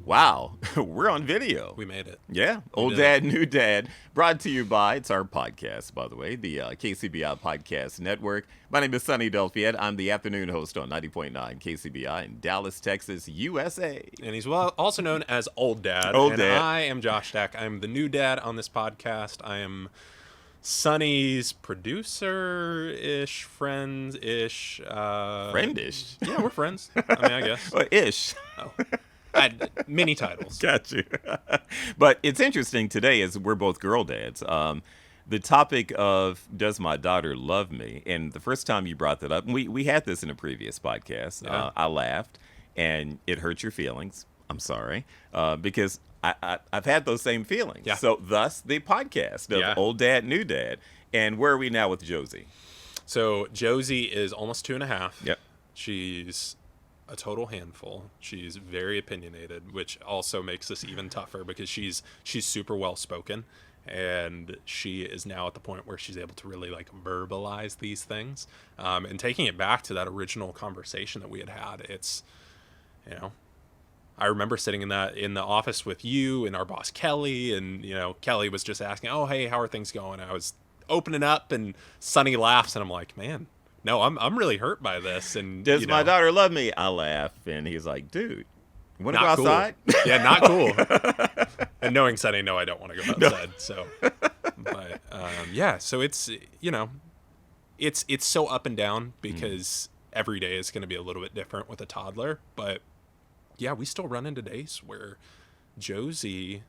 Wow, we're on video. We made it. Yeah, Old Dad, New Dad, brought to you by, it's our podcast, by the way, the KCBI Podcast Network. My name is Sonny Delfiette. I'm the afternoon host on 90.9 KCBI in Dallas, Texas, USA. And he's also known as Old Dad. Old and Dad. I am Josh Stack. I'm the new dad on this podcast. I am Sonny's producer-ish, friends-ish. Friendish? Yeah, we're friends. I mean, I guess. Well, ish. Oh. Many titles. Got you. But it's interesting today as we're both girl dads. The topic of does my daughter love me? And the first time you brought that up, and we had this in a previous podcast. Yeah. I laughed, and it hurt your feelings. I'm sorry, because I've had those same feelings. Yeah. So thus the podcast of Old Dad, New Dad. And where are we now with Josie? So Josie is almost 2.5. Yep. She's a total handful. She's very opinionated, which also makes this even tougher because she's super well spoken, and she is now at the point where she's able to really like verbalize these things. And taking it back to that original conversation that we had, it's, you know, I remember sitting in the office with you and our boss Kelly, and you know, Kelly was just asking, "Oh, hey, how are things going?" I was opening up, and Sonny laughs, and I'm like, "Man, no, I'm really hurt by this." And Does my daughter love me? I laugh, and he's like, "Dude, you want to go Not cool. outside?" Yeah, not cool. And knowing Sonny, no, I don't want to go outside. No. So, but yeah, so it's, you know, it's so up and down because every day is going to be a little bit different with a toddler. But yeah, we still run into days where Josie,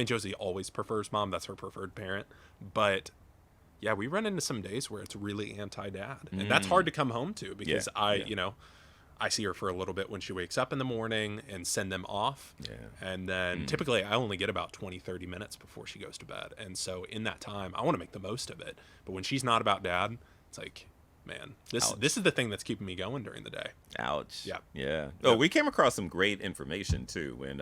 Josie always prefers mom. That's her preferred parent. But yeah, we run into some days where it's really anti-dad. And that's hard to come home to because I see her for a little bit when she wakes up in the morning and send them off. Yeah. And then typically I only get about 20, 30 minutes before she goes to bed. And so in that time, I want to make the most of it. But when she's not about dad, it's like, man, this is the thing that's keeping me going during the day. Ouch. Yeah. Yeah. Oh, we came across some great information too when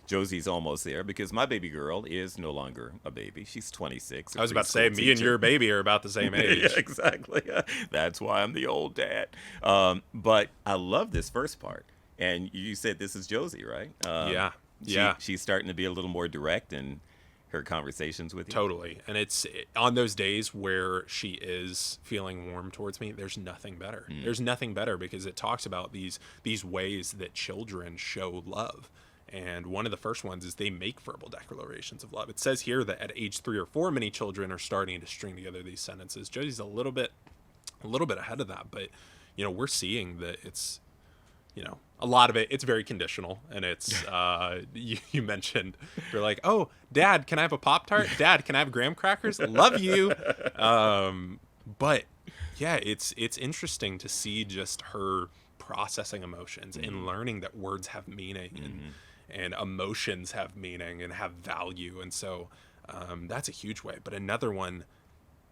Josie's almost there because my baby girl is no longer a baby. She's 26. I was about to say, me and your baby are about the same age. Yeah, exactly. That's why I'm the old dad. But I love this first part. And you said this is Josie, right? Yeah. She's starting to be a little more direct in her conversations with you. Totally. And it's on those days where she is feeling warm towards me, there's nothing better. There's nothing better because it talks about these ways that children show love. And one of the first ones is they make verbal declarations of love. It says here that at age 3 or 4, many children are starting to string together these sentences. Josie's a little bit ahead of that, but you know, we're seeing that it's, you know, a lot of it's very conditional, and it's you mentioned you're like, "Oh, Dad, can I have a Pop-Tart? Dad, can I have graham crackers? Love you." But yeah, it's interesting to see just her processing emotions and learning that words have meaning and emotions have meaning and have value. And so that's a huge way. But another one,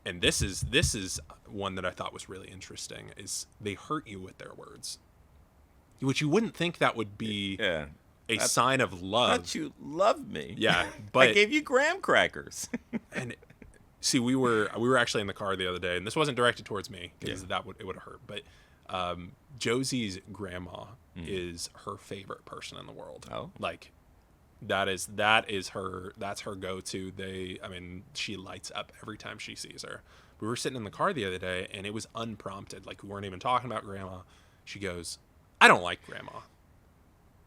and this is one that I thought was really interesting, is they hurt you with their words, which you wouldn't think that would be a sign of love. I thought you loved me. Yeah, but I gave you graham crackers. And see, we were actually in the car the other day, and this wasn't directed towards me because it would have hurt. But Josie's grandma is her favorite person in the world. Oh, like that's her go-to. She lights up every time she sees her. We were sitting in the car the other day, and it was unprompted. Like, we weren't even talking about grandma. She goes, "I don't like grandma.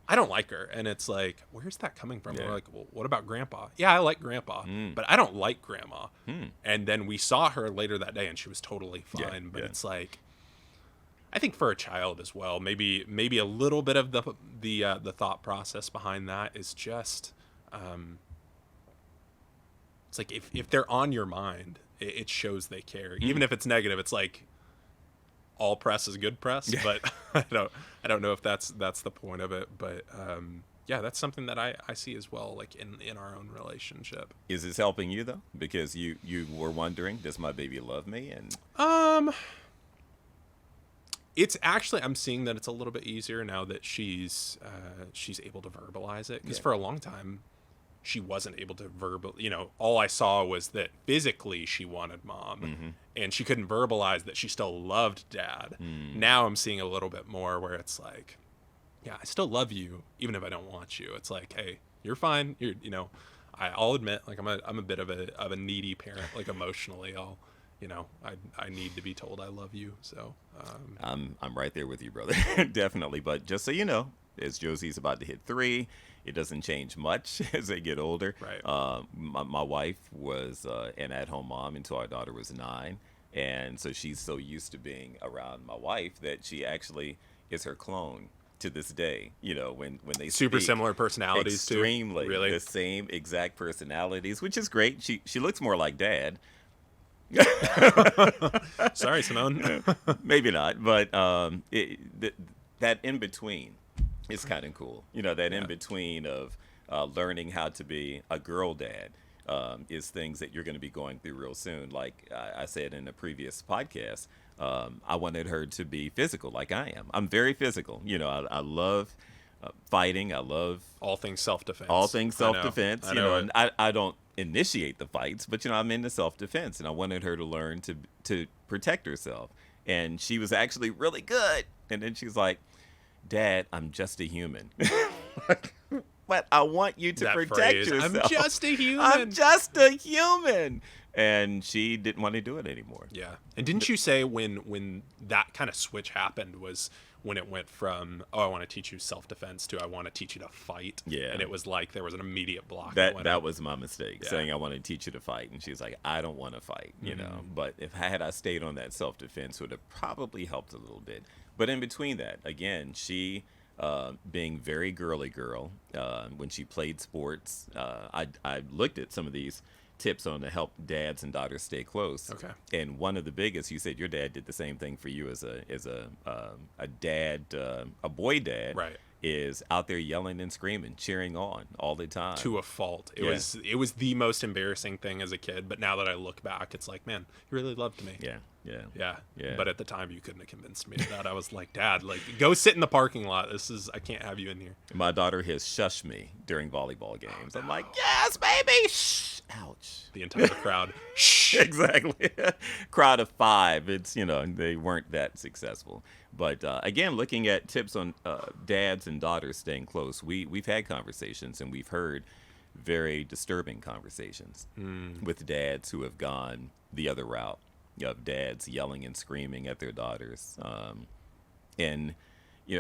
I don't like her." And it's like, where's that coming from? Yeah. We're like, well, what about grandpa? Yeah, I like grandpa, but I don't like grandma. And then we saw her later that day, and she was totally fine. But it's like, I think for a child as well, maybe a little bit of the thought process behind that is just, it's like if they're on your mind, it shows they care. Even if it's negative, it's like, all press is good press. But I don't know if that's the point of it. But that's something that I see as well, like in our own relationship. Is this helping you though? Because you were wondering, does my baby love me? And it's actually, I'm seeing that it's a little bit easier now that she's able to verbalize it. Because for a long time, she wasn't able to all I saw was that physically she wanted mom, and she couldn't verbalize that she still loved dad. Now I'm seeing a little bit more where it's like, yeah, I still love you even if I don't want you. It's like, hey, you're fine. I'll admit, like, I'm a bit of a needy parent, like, emotionally. I need to be told I love you. So I'm right there with you, brother. Definitely. But just so you know, as Josie's about to hit 3, it doesn't change much as they get older. Right. My wife was an at-home mom until our daughter was 9. And so she's so used to being around my wife that she actually is her clone to this day. When they super speak, semailities personalities extremely too. Really? the same exact personalities, which is great. She looks more like Dad. Sorry, Simone. Maybe not, but that in between is kind of cool. That in between of learning how to be a girl dad is things that you're going to be going through real soon. Like I said in a previous podcast, I wanted her to be physical like I am. I'm very physical. I love fighting. I love all things self-defense. I know. And I don't initiate the fights, but I'm into self-defense, and I wanted her to learn to protect herself. And she was actually really good. And then she's like, Dad, I'm just a human. But I want you to protect yourself. I'm just a human. I'm just a human. And she didn't want to do it anymore. Yeah. And didn't you say when that kind of switch happened was when it went from, I want to teach you self-defense to I want to teach you to fight? Yeah. And it was like there was an immediate block. That was my mistake, saying I want to teach you to fight. And she was like, I don't want to fight, But if I stayed on that self-defense, would have probably helped a little bit. But in between that, again, she being very girly girl, when she played sports, I looked at some of these tips on to help dads and daughters stay close. Okay. And one of the biggest, you said your dad did the same thing for you as a dad, a boy dad. Right. Is out there yelling and screaming, cheering on all the time. To a fault. It was the most embarrassing thing as a kid, but now that I look back, it's like, man, he really loved me. Yeah. But at the time, you couldn't have convinced me of that. I was like, Dad, like, go sit in the parking lot. I can't have you in here. My daughter has shushed me during volleyball games. I'm like, yes, baby. Shh. Ouch. The entire crowd. Shh. Exactly. Crowd of 5. It's, they weren't that successful. But again, looking at tips on dads and daughters staying close, we've had conversations and we've heard very disturbing conversations with dads who have gone the other route, of dads yelling and screaming at their daughters. And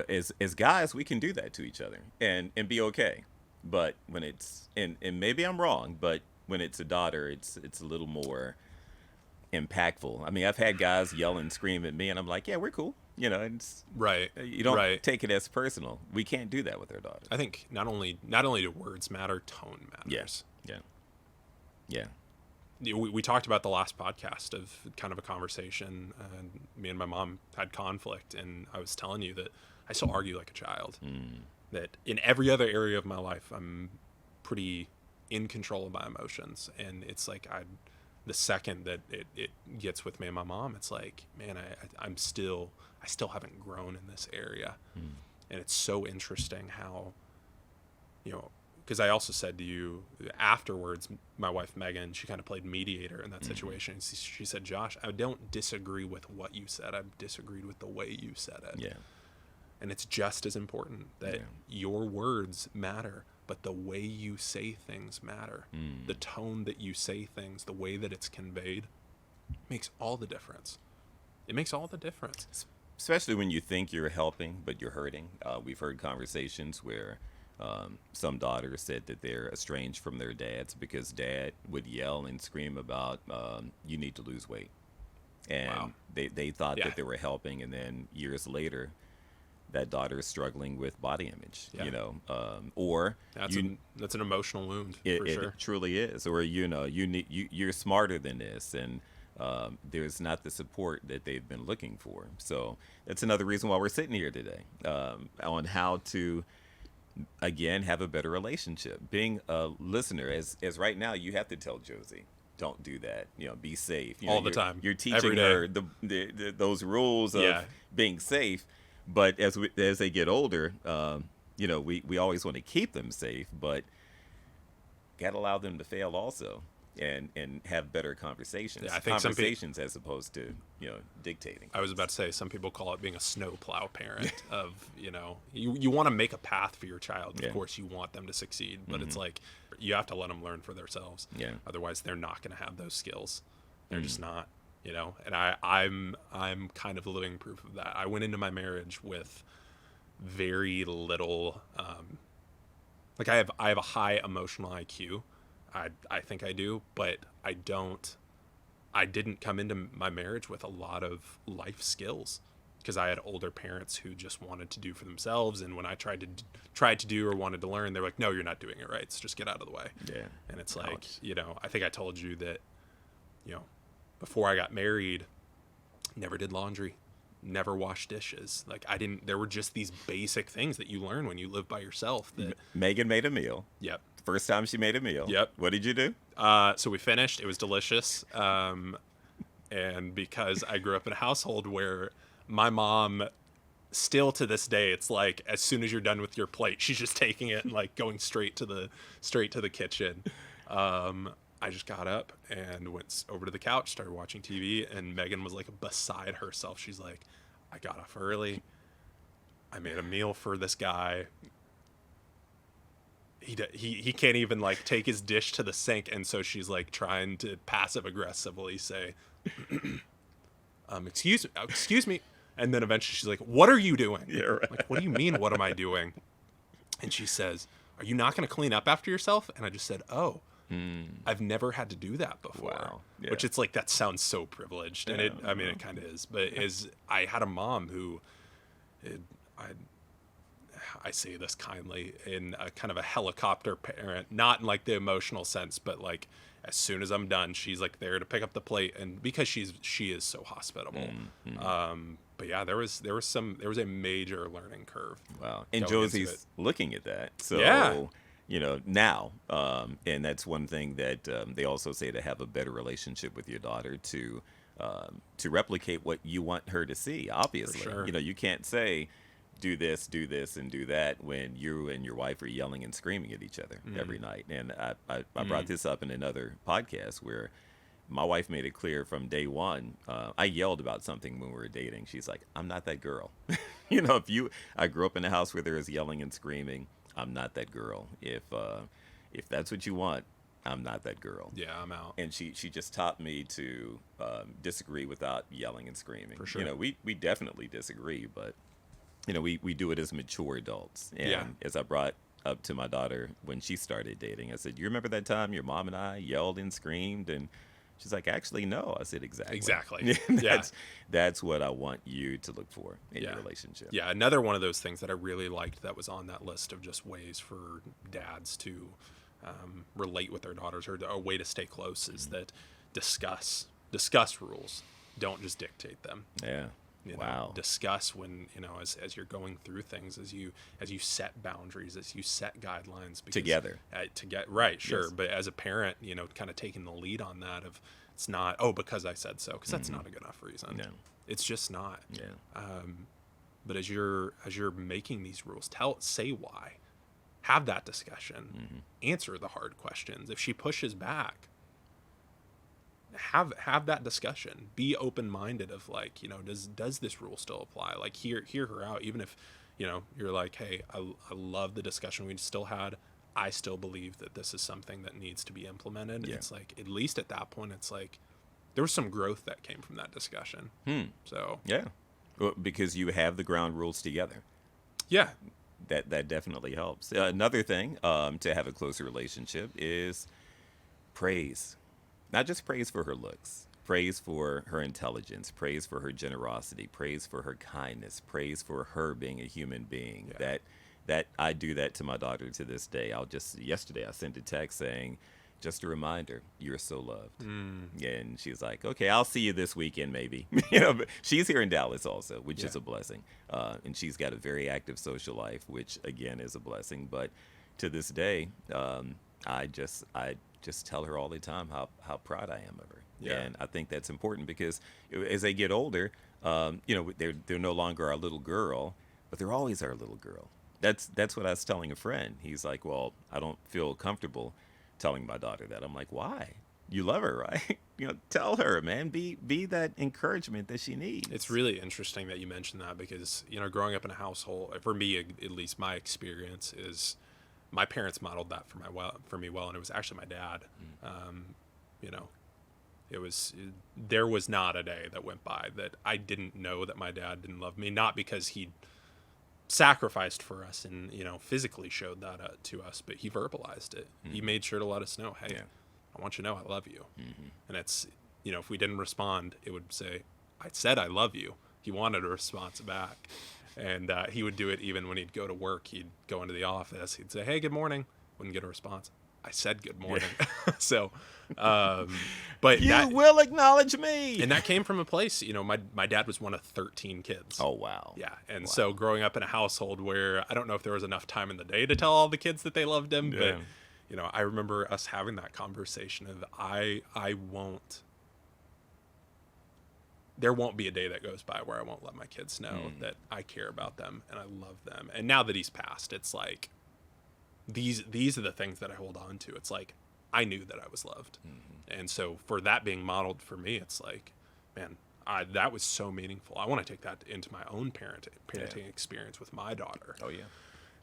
as guys, we can do that to each other and be okay. But when it's and maybe I'm wrong, but when it's a daughter, it's a little more impactful. I mean, I've had guys yell and scream at me, and I'm like, yeah, we're cool. It's right. You don't take it as personal. We can't do that with our daughters. I think not only do words matter, tone matters. Yeah. We talked about the last podcast of kind of a conversation, and me and my mom had conflict, and I was telling you that I still argue like a child. That in every other area of my life, I'm pretty in control of my emotions, and it's like the second that it gets with me and my mom, it's like, man, I still haven't grown in this area. And it's so interesting how, because I also said to you afterwards, my wife Megan, she kind of played mediator in that situation. She said, Josh, I don't disagree with what you said. I've disagreed with the way you said it. Yeah. And it's just as important that your words matter, but the way you say things matter. The tone that you say things, the way that it's conveyed, makes all the difference. It makes all the difference. Especially when you think you're helping, but you're hurting. We've heard conversations where some daughters said that they're estranged from their dads because dad would yell and scream about, you need to lose weight. And they thought that they were helping, and then years later, that daughter is struggling with body image, or that's an emotional wound. For sure. It truly is. Or you're smarter than this, and there's not the support that they've been looking for. So that's another reason why we're sitting here today, on how to again have a better relationship. Being a listener, as right now, you have to tell Josie, don't do that. Be safe. All the time. You're teaching her those rules of being safe. But as they get older, we always want to keep them safe, but gotta allow them to fail also. and have better conversations. Yeah, I think conversations as opposed to dictating. I was about to say, some people call it being a snowplow parent. Of you want to make a path for your child. Of course, you want them to succeed, but it's like you have to let them learn for themselves. Yeah. Otherwise, they're not going to have those skills. They're just not. And I'm kind of living proof of that. I went into my marriage with very little. Like I have a high emotional IQ. I think I do, but I didn't come into my marriage with a lot of life skills, because I had older parents who just wanted to do for themselves, and when I tried to do or wanted to learn, they're like, "No, you're not doing it right. So just get out of the way." Yeah. And it's like, I think I told you that, before I got married, never did laundry, never washed dishes. Like there were just these basic things that you learn when you live by yourself. That Megan made a meal. Yep. First time she made a meal. Yep. What did you do? So we finished. It was delicious. And because I grew up in a household where my mom, still to this day, it's like as soon as you're done with your plate, she's just taking it and like going straight to the kitchen. I just got up and went over to the couch, started watching TV, and Megan was like beside herself. She's like, "I got off early. I made a meal for this guy. He can't even like take his dish to the sink," and so she's like trying to passive aggressively say, excuse me, and then eventually she's like, "What are you doing?" Yeah, right. Like, "What do you mean, what am I doing?" And she says, "Are you not going to clean up after yourself?" And I just said, "Oh, I've never had to do that before." Wow. Yeah. Which it's like, that sounds so privileged, and it kind of is, but I had a mom who, I say this kindly, in a kind of a helicopter parent, not in like the emotional sense, but like as soon as I'm done, she's like there to pick up the plate, and because she is so hospitable. But yeah, there was a major learning curve. Wow. And going into Josie's looking at that. So Yeah. now, and that's one thing that they also say, to have a better relationship with your daughter, to replicate what you want her to see. Obviously, For sure. You can't say, do this, and do that when you and your wife are yelling and screaming at each other every night. And I brought this up in another podcast where my wife made it clear from day one. I yelled about something when we were dating. She's like, "I'm not that girl." I grew up in a house where there was yelling and screaming. I'm not that girl. If that's what you want, I'm not that girl. Yeah, I'm out. And she just taught me to disagree without yelling and screaming. For sure. We definitely disagree, but we do it as mature adults. And Yeah. as I brought up to my daughter when she started dating, I said, "You remember that time your mom and I yelled and screamed?" And she's like, "Actually, no." I said, "Exactly." Exactly. That's what I want you to look for in your relationship. Yeah, another one of those things that I really liked that was on that list of just ways for dads to relate with their daughters, or a way to stay close, is that discuss rules. Don't just dictate them. Yeah. Wow. Discuss when, as you're going through things, as you set boundaries, as you set guidelines, because, Together. Right. Sure. Yes. But as a parent, kind of taking the lead on that, of, it's not, because I said so, because that's not a good enough reason. No. It's just not. Yeah. But as you're making these rules, say why. Have that discussion. Answer the hard questions. If she pushes back, have that discussion. Be open-minded of like, does this rule still apply? Like, hear her out, even if you're like, "Hey, I love the discussion we still had. I still believe that this is something that needs to be implemented." Yeah. It's like, at least at that point, it's like there was some growth that came from that discussion. So Yeah. Well, because you have the ground rules together. yeah, That definitely helps. Another thing to have a closer relationship is praise. Not just praise for her looks, praise for her intelligence, praise for her generosity, praise for her kindness, praise for her being a human being. Yeah. That I do that to my daughter to this day. Yesterday I sent a text saying, "Just a reminder, you're so loved." And she's like, "Okay, I'll see you this weekend maybe." But she's here in Dallas also, which is a blessing. And she's got a very active social life, which again is a blessing. But to this day, I just tell her all the time how proud I am of her. Yeah. And I think that's important, because as they get older, they're no longer our little girl, but they're always our little girl. That's what I was telling a friend. He's like, "Well, I don't feel comfortable telling my daughter that." I'm like, "Why?" you love her, right? Tell her, man. Be that encouragement that she needs. It's really interesting that you mentioned that because, growing up in a household, for me, at least my experience is my parents modeled that for me well, and it was actually my dad. You know, there was not a day that went by that I didn't know that my dad didn't love me, not because he sacrificed for us and, physically showed that to us, but he verbalized it. He made sure to let us know, hey, I want you to know I love you. And it's, if we didn't respond, it would say, I said I love you. He wanted a response back. And he would do it even when he'd go to work. He'd go into the office. He'd say, hey, good morning. Wouldn't get a response. I said good morning. So, but you will acknowledge me. And that came from a place, my dad was one of 13 kids. Oh, wow. Yeah. And so growing up in a household where I don't know if there was enough time in the day to tell all the kids that they loved him, but I remember us having that conversation of there won't be a day that goes by where I won't let my kids know that I care about them and I love them. And now that he's passed, it's like, these are the things that I hold on to. It's like, I knew that I was loved. And so for that being modeled for me, it's like, man, that was so meaningful. I want to take that into my own parenting experience with my daughter. Oh, yeah.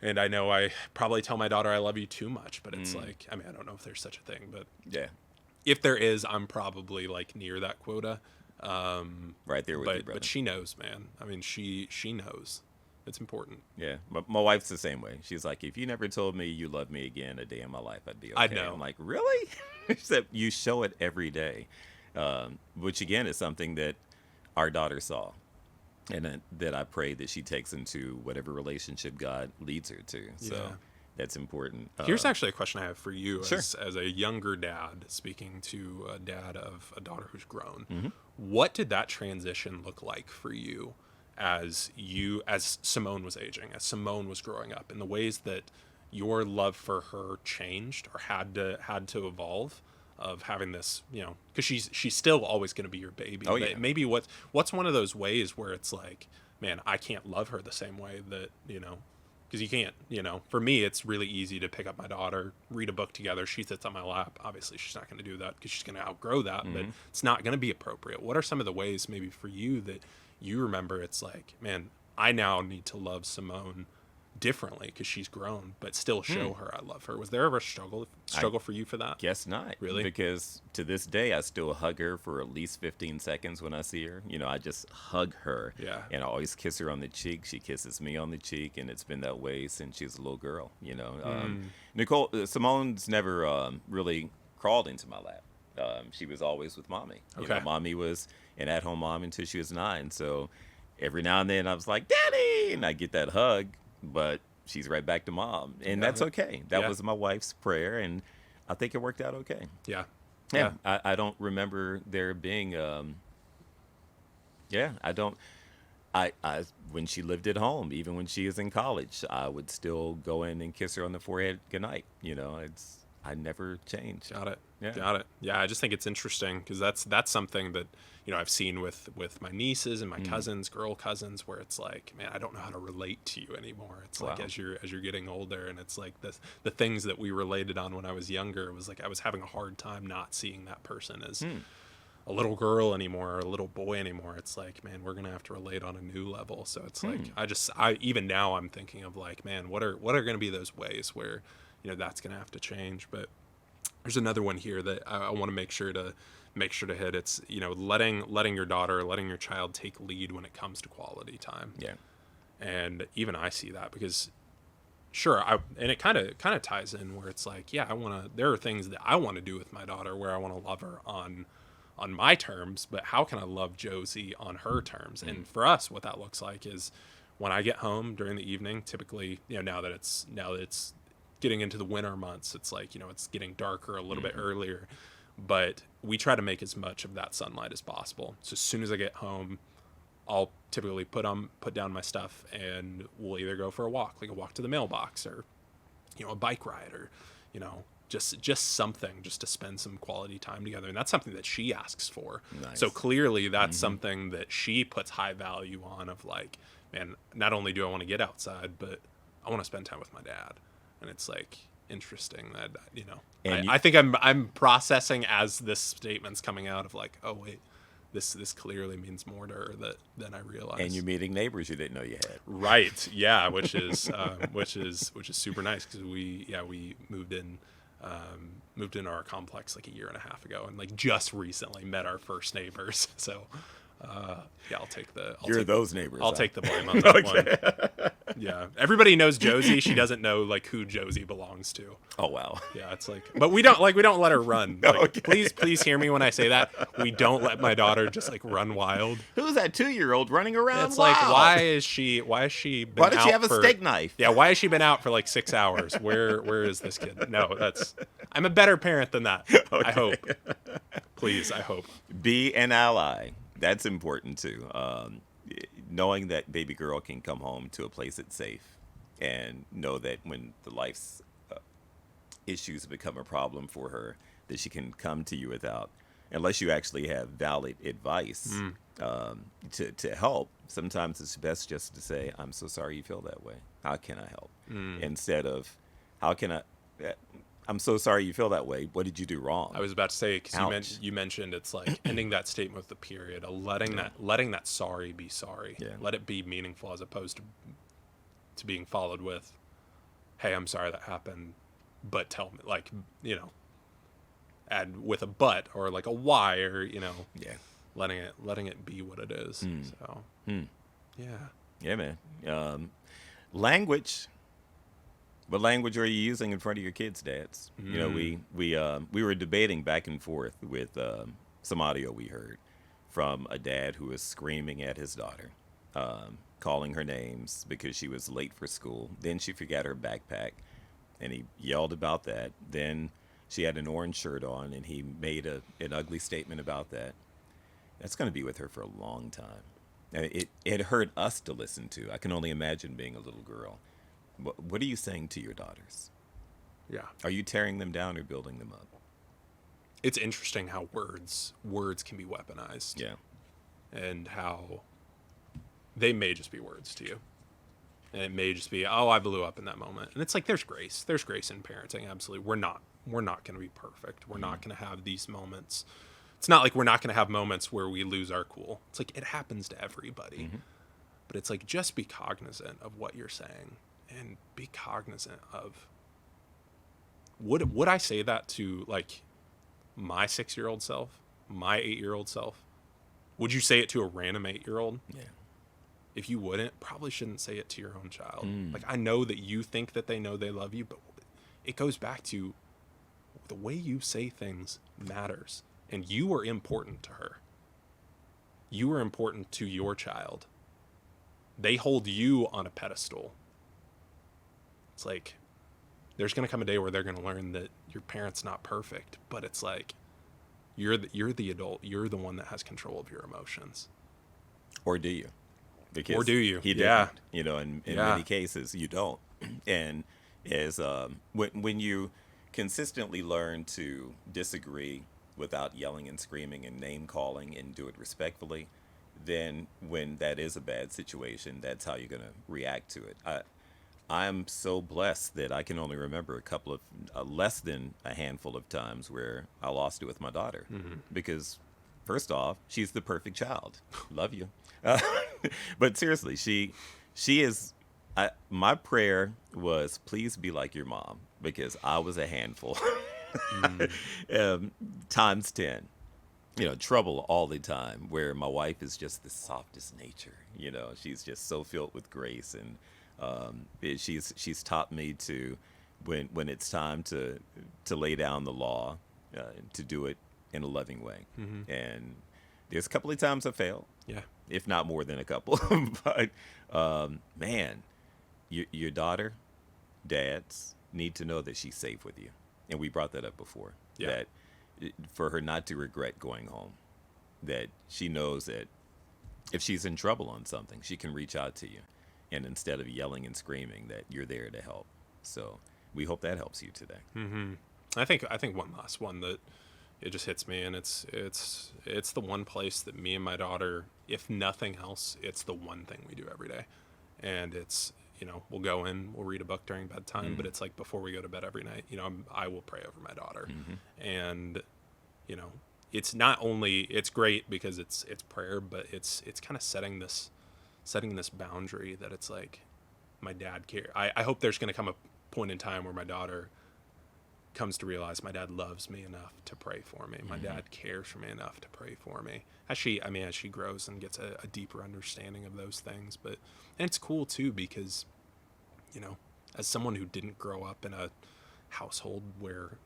And I know I probably tell my daughter I love you too much, but it's like, I don't know if there's such a thing, but if there is, I'm probably like near that quota. Right there with you, brother. But she knows, man. She knows. It's important. Yeah. My wife's the same way. She's like, if you never told me you love me again a day in my life, I'd be okay. I know. I'm like, really? Except you show it every day, which again is something that our daughter saw. And that I pray that she takes into whatever relationship God leads her to. So that's important. Here's actually a question I have for you Sure. as a younger dad speaking to a dad of a daughter who's grown. What did that transition look like for you as Simone was aging, as Simone was growing up, in the ways that your love for her changed or had to evolve? Of having this, because she's still always going to be your baby. Oh, yeah. Maybe what's one of those ways where it's like, man, I can't love her the same way that, because you can't, for me, it's really easy to pick up my daughter, read a book together. She sits on my lap. Obviously, she's not going to do that because she's going to outgrow that, but it's not going to be appropriate. What are some of the ways maybe for you that you remember it's like, man, I now need to love Simone differently because she's grown, but still show her I love her? Was there ever a struggle for you for that? Guess not. Really? Because to this day, I still hug her for at least 15 seconds when I see her. I just hug her. Yeah. And I always kiss her on the cheek. She kisses me on the cheek, and it's been that way since she was a little girl. Simone's never really crawled into my lap. She was always with mommy. Okay. Mommy was an at-home mom until she was 9. So every now and then I was like, Daddy! And I get that hug. But she's right back to mom, and that's okay. That was my wife's prayer, and I think it worked out okay. Yeah. I don't remember there being, when she lived at home, even when she was in college, I would still go in and kiss her on the forehead goodnight. I never changed. Got it. Yeah. Got it. Yeah, I just think it's interesting because that's something that I've seen with my nieces and my cousins, girl cousins, where it's like, man, I don't know how to relate to you anymore. It's like as you're getting older, and it's like the things that we related on when I was younger, it was like I was having a hard time not seeing that person as a little girl anymore or a little boy anymore. It's like, man, we're gonna have to relate on a new level. So it's like I even now I'm thinking of like, man, what are gonna be those ways where that's gonna have to change. But there's another one here that I want to make sure to hit. It's letting your daughter, letting your child take lead when it comes to quality time. Yeah. And even I see that because and it kind of ties in where it's like, there are things that I want to do with my daughter where I want to love her on my terms, but how can I love Josie on her terms? And for us, what that looks like is when I get home during the evening, typically, now that it's getting into the winter months, it's like, it's getting darker a little bit earlier, but we try to make as much of that sunlight as possible. So as soon as I get home, I'll typically put down my stuff and we'll either go for a walk, like a walk to the mailbox, or, a bike ride, or, just something just to spend some quality time together. And that's something that she asks for. Nice. So clearly that's something that she puts high value on, of like, man, not only do I want to get outside, but I want to spend time with my dad. And it's like, interesting that, And I think I'm processing as this statement's coming out of like, oh wait, this clearly means more to her than I realized. And you're meeting neighbors you didn't know you had. Right. Yeah. Which is super nice because we moved in our complex like a year and a half ago and like just recently met our first neighbors. So, I'll take those neighbors. I'll take the blame on that one. Yeah. Everybody knows Josie. She doesn't know like who Josie belongs to. Oh wow. Yeah, it's like, but we don't let her run. Like, please hear me when I say that. We don't let my daughter just like run wild. Who's that 2-year-old running around? It's wild? like, why has she been Why did out she have a for, steak knife? Yeah, why has she been out for like 6 hours? Where is this kid? No, I'm a better parent than that. Okay. I hope. Please, I hope. Be an ally. That's important too. Knowing that baby girl can come home to a place that's safe, and know that when the life's issues become a problem for her, that she can come to you without, unless you actually have valid advice to help. Sometimes it's best just to say, "I'm so sorry you feel that way. How can I help?" Instead of, "How can I?" I'm so sorry you feel that way. What did you do wrong? I was about to say, because you mentioned it's like ending that statement with the period, letting that sorry be sorry. Yeah. Let it be meaningful as opposed to being followed with, hey, I'm sorry that happened, but tell me, like, add with a but or like a why, or letting it be what it is. So yeah, man. Language. What language are you using in front of your kids, dads? We were debating back and forth with some audio we heard from a dad who was screaming at his daughter, calling her names because she was late for school. Then she forgot her backpack, and he yelled about that. Then she had an orange shirt on, and he made an ugly statement about that. That's going to be with her for a long time. And it hurt us to listen to. I can only imagine being a little girl. What are you saying to your daughters? Yeah. Are you tearing them down or building them up? It's interesting how words can be weaponized. Yeah. And how they may just be words to you. And it may just be, oh, I blew up in that moment. And it's like, there's grace. There's grace in parenting. Absolutely. We're not going to be perfect. We're not going to have these moments. It's not like we're not going to have moments where we lose our cool. It's like, it happens to everybody. But it's like, just be cognizant of what you're saying. And be cognizant of, would I say that to like my 6-year-old self, my 8-year-old self? Would you say it to a random 8-year-old? Yeah. If you wouldn't, probably shouldn't say it to your own child. Like, I know that you think that they know they love you, but it goes back to the way you say things matters. And you are important to her. You are important to your child. They hold you on a pedestal. It's like, there's going to come a day where they're going to learn that your parent's not perfect, but it's like, you're the adult. You're the one that has control of your emotions. Or do you? Because or do you? He didn't. In many cases, you don't. And as when you consistently learn to disagree without yelling and screaming and name calling and do it respectfully, then when that is a bad situation, that's how you're going to react to it. I'm so blessed that I can only remember a couple of less than a handful of times where I lost it with my daughter. Because first off, she's the perfect child. Love you. But seriously, she is. My prayer was, please be like your mom, because I was a handful. Times 10. Trouble all the time, where my wife is just the softest nature. She's just so filled with grace, and she's taught me to, when it's time to lay down the law, to do it in a loving way. And there's a couple of times I failed, if not more than a couple. But man, your daughter, dads need to know that she's safe with you, and we brought that up before. That for her not to regret going home, that she knows that if she's in trouble on something, she can reach out to you. And instead of yelling and screaming, that you're there to help. So we hope that helps you today. I think one last one that it just hits me, and it's the one place that me and my daughter, if nothing else, it's the one thing we do every day. And it's, we'll go in, we'll read a book during bedtime, but it's like before we go to bed every night, I will pray over my daughter. And, it's not only, it's great because it's prayer, but it's kind of setting this boundary that it's like, my dad care. I hope there's going to come a point in time where my daughter comes to realize my dad loves me enough to pray for me. My dad cares for me enough to pray for me. As she grows and gets a deeper understanding of those things. And it's cool too, because, as someone who didn't grow up in a household where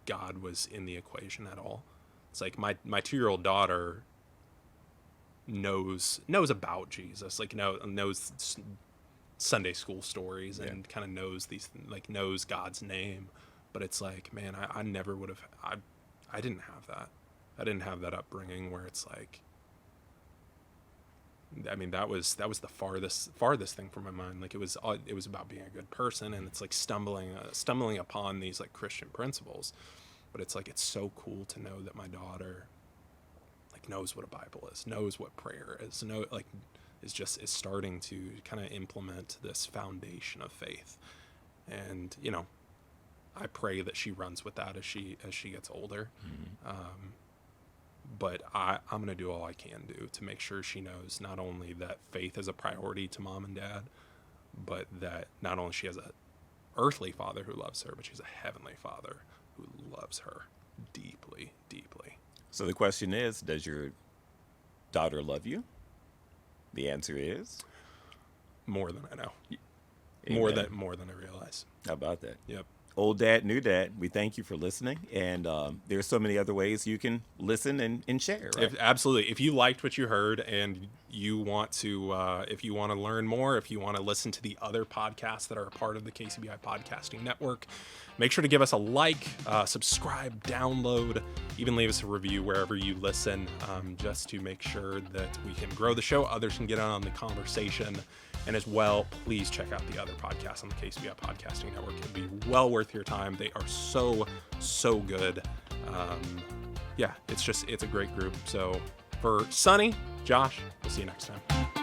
God was in the equation at all, it's like my 2-year-old daughter knows about Jesus, like knows Sunday school stories and kind of knows knows God's name. But it's like, man, I never would have, I didn't have that. I didn't have that upbringing where it's like, that was the farthest thing from my mind. Like it was about being a good person, and it's like stumbling upon these like Christian principles. But it's like, it's so cool to know that my daughter like knows what a Bible is, knows what prayer is, is starting to kind of implement this foundation of faith. And, I pray that she runs with that as she gets older. But I'm going to do all I can do to make sure she knows not only that faith is a priority to mom and dad, but that not only she has a earthly father who loves her, but she's a heavenly father who loves her deeply, deeply. So the question is, does your daughter love you? The answer is more than I know. Amen. More than I realize. How about that? Yep. Old dad, new dad, we thank you for listening. And there's so many other ways you can listen and share, right? Absolutely. If you liked what you heard and you want to, if you want to learn more, if you want to listen to the other podcasts that are a part of the KCBI Podcasting Network, make sure to give us a like, subscribe, download, even leave us a review wherever you listen, just to make sure that we can grow the show, others can get on the conversation. And as well, please check out the other podcasts on the KCBI Podcasting Network. It'd be well worth your time. They are so, so good. It's a great group. So for Sonny, Josh, we'll see you next time.